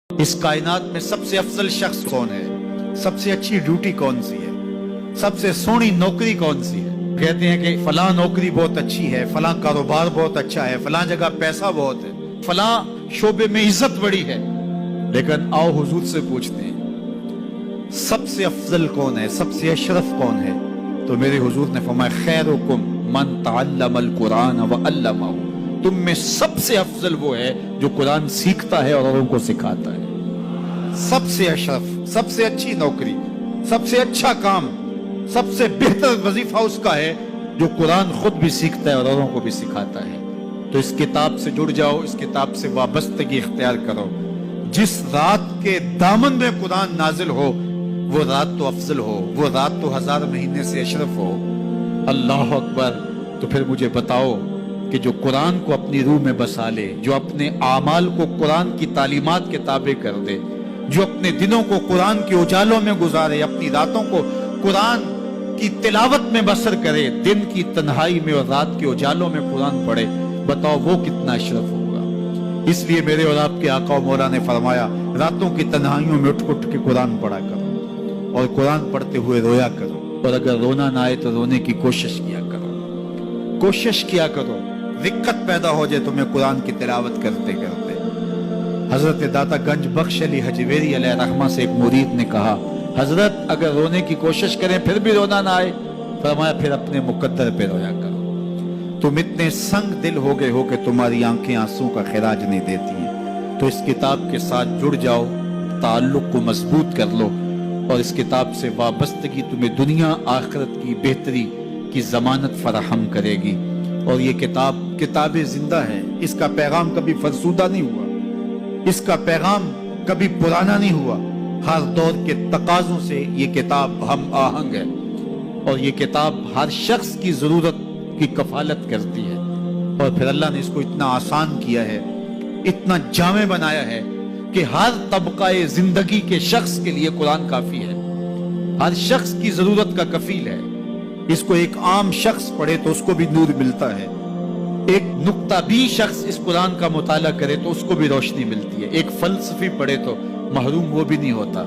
اس کائنات میں سب سے افضل شخص کون ہے؟ سب سے اچھی ڈیوٹی کون سی ہے؟ سب سے سونی نوکری کون سی ہے؟ کہتے ہیں کہ فلاں نوکری بہت اچھی ہے، فلاں کاروبار بہت اچھا ہے، فلاں جگہ پیسہ بہت ہے، فلاں شعبے میں عزت بڑی ہے. لیکن آؤ حضور سے پوچھتے ہیں سب سے افضل کون ہے، سب سے اشرف کون ہے؟ تو میرے حضور نے فرمایا خیرکم من تعلم القرآن وعلمہ، تم میں سب سے افضل وہ ہے جو قرآن سیکھتا ہے اور اوروں کو سکھاتا ہے. سب سے اشرف، سب سے اچھی نوکری، سب سے اچھا کام، سب سے بہتر وظیفہ اس کا ہے جو قرآن خود بھی سیکھتا ہے اور اوروں کو بھی سکھاتا ہے. تو اس کتاب سے جڑ جاؤ، اس کتاب سے وابستگی اختیار کرو. جس رات کے دامن میں قرآن نازل ہو وہ رات تو افضل ہو، وہ رات تو 1000 مہینے سے اشرف ہو. اللہ اکبر. تو پھر مجھے بتاؤ کہ جو قرآن کو اپنی روح میں بسا لے، جو اپنے اعمال کو قرآن کی تعلیمات کے تابع کر دے، جو اپنے دنوں کو قرآن کے اجالوں میں گزارے، اپنی راتوں کو قرآن کی تلاوت میں بسر کرے، دن کی تنہائی میں اور رات کے اجالوں میں قرآن پڑھے، بتاؤ وہ کتنا اشرف ہوگا. اس لیے میرے اور آپ کے آقا و مولا نے فرمایا راتوں کی تنہائیوں میں اٹھ اٹھ کے قرآن پڑھا کرو اور قرآن پڑھتے ہوئے رویا کرو، اور اگر رونا نہ آئے تو رونے کی کوشش کیا کرو. کوشش کیا کرو، دقت پیدا ہو جائے تمہیں قرآن کی تلاوت کرتے کرتے. حضرت داتا گنج بخش علی حجویری علیہ رحمہ سے ایک مرید نے کہا حضرت اگر رونے کی کوشش کریں پھر بھی رونا نہ آئے، فرمایا پھر اپنے مقدر پہ رویا کرو. تم اتنے سنگ دل ہو گئے ہو کہ تمہاری آنکھیں آنسوں کا خراج نہیں دیتی ہیں. تو اس کتاب کے ساتھ جڑ جاؤ، تعلق کو مضبوط کر لو، اور اس کتاب سے وابستگی تمہیں دنیا آخرت کی بہتری کی ضمانت فراہم کرے گی. اور یہ کتاب زندہ ہے، اس کا پیغام کبھی فرسودہ نہیں ہوا، اس کا پیغام کبھی پرانا نہیں ہوا. ہر دور کے تقاضوں سے یہ کتاب ہم آہنگ ہے، اور یہ کتاب ہر شخص کی ضرورت کی کفالت کرتی ہے. اور پھر اللہ نے اس کو اتنا آسان کیا ہے، اتنا جامع بنایا ہے کہ ہر طبقہ زندگی کے شخص کے لیے قرآن کافی ہے، ہر شخص کی ضرورت کا کفیل ہے. اس کو ایک عام شخص پڑھے تو اس کو بھی نور ملتا ہے، ایک نقطہ بھی شخص اس قرآن کا مطالعہ کرے تو اس کو بھی روشنی ملتی ہے، ایک فلسفی پڑھے تو محروم وہ بھی نہیں ہوتا.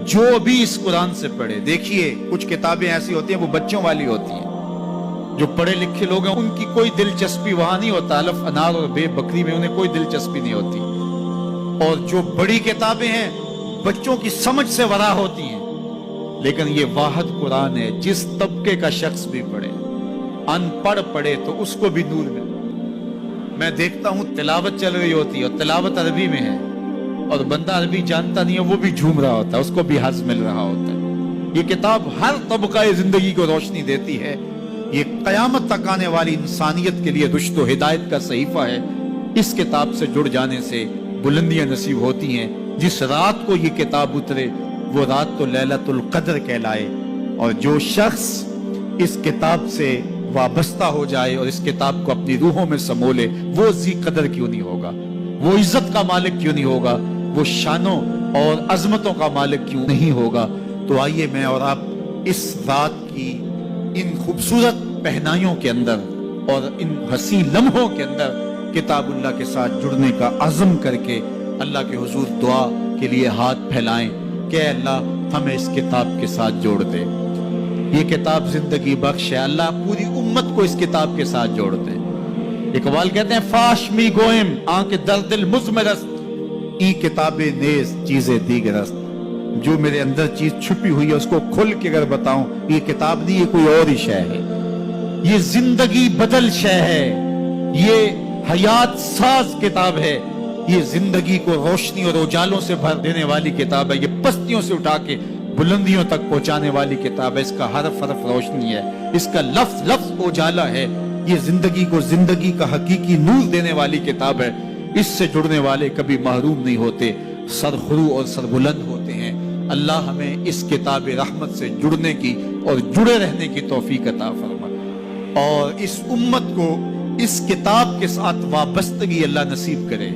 جو بھی اس قرآن سے پڑھے، دیکھیے کچھ کتابیں ایسی ہوتی ہیں وہ بچوں والی ہوتی ہیں، جو پڑھے لکھے لوگ ہیں ان کی کوئی دلچسپی وہاں نہیں ہوتا، الف انار اور بے بکری میں انہیں کوئی دلچسپی نہیں ہوتی. اور جو بڑی کتابیں ہیں بچوں کی سمجھ سے ورا ہوتی ہیں. لیکن یہ واحد قرآن ہے، جس طبقے کا شخص بھی پڑھے، ان پڑھ پڑھے تو اس کو بھی نور ملے. میں دیکھتا ہوں تلاوت چل رہی ہوتی ہے اور تلاوت عربی میں ہے، اور بندہ عربی جانتا نہیں ہے وہ بھی جھوم رہا ہوتا ہے، اس کو بھی حظ مل رہا ہوتا ہے. یہ کتاب ہر طبقہ زندگی کو روشنی دیتی ہے. یہ قیامت تک آنے والی انسانیت کے لیے رشد و ہدایت کا صحیفہ ہے. اس کتاب سے جڑ جانے سے بلندیاں نصیب ہوتی ہیں. جس رات کو یہ کتاب اترے وہ رات تو لیلۃ القدر کہلائے. اور جو شخص اس کتاب سے وابستہ ہو جائے اور اس کتاب کو اپنی روحوں میں سمولے، وہ ذی قدر کیوں نہیں ہوگا، وہ عزت کا مالک کیوں نہیں ہوگا، وہ شانوں اور عظمتوں کا مالک کیوں نہیں ہوگا. تو آئیے میں اور آپ اس رات کی ان خوبصورت پہنائیوں کے اندر اور ان حسین لمحوں کے اندر کتاب اللہ کے ساتھ جڑنے کا عزم کر کے اللہ کے حضور دعا کے لیے ہاتھ پھیلائیں کہ اے اللہ ہمیں اس کتاب کے ساتھ جوڑ دے. یہ کتاب زندگی بخش ہے، اللہ پوری امت کو اس کتاب کے ساتھ جوڑ دے. اقبال کہتے ہیں فاش می گوئم آنکھ در دل مزمرست، ای کتاب نیز چیزیں دیگرست. جو میرے اندر چیز چھپی ہوئی ہے اس کو کھل کے اگر بتاؤں، یہ کتاب نہیں، یہ کوئی اور ہی شے ہے. یہ زندگی بدل شے ہے، یہ حیات ساز کتاب ہے، یہ زندگی کو روشنی اور اجالوں سے بھر دینے والی کتاب ہے، یہ پستیوں سے اٹھا کے بلندیوں تک پہنچانے والی کتاب ہے. اس کا حرف حرف روشنی ہے، اس کا لفظ لفظ اجالا ہے. یہ زندگی کو زندگی کا حقیقی نور دینے والی کتاب ہے. اس سے جڑنے والے کبھی محروم نہیں ہوتے، سرخرو اور سربلند ہوتے ہیں. اللہ ہمیں اس کتاب رحمت سے جڑنے کی اور جڑے رہنے کی توفیق عطا فرما، اور اس امت کو اس کتاب کے ساتھ وابستگی اللہ نصیب کرے.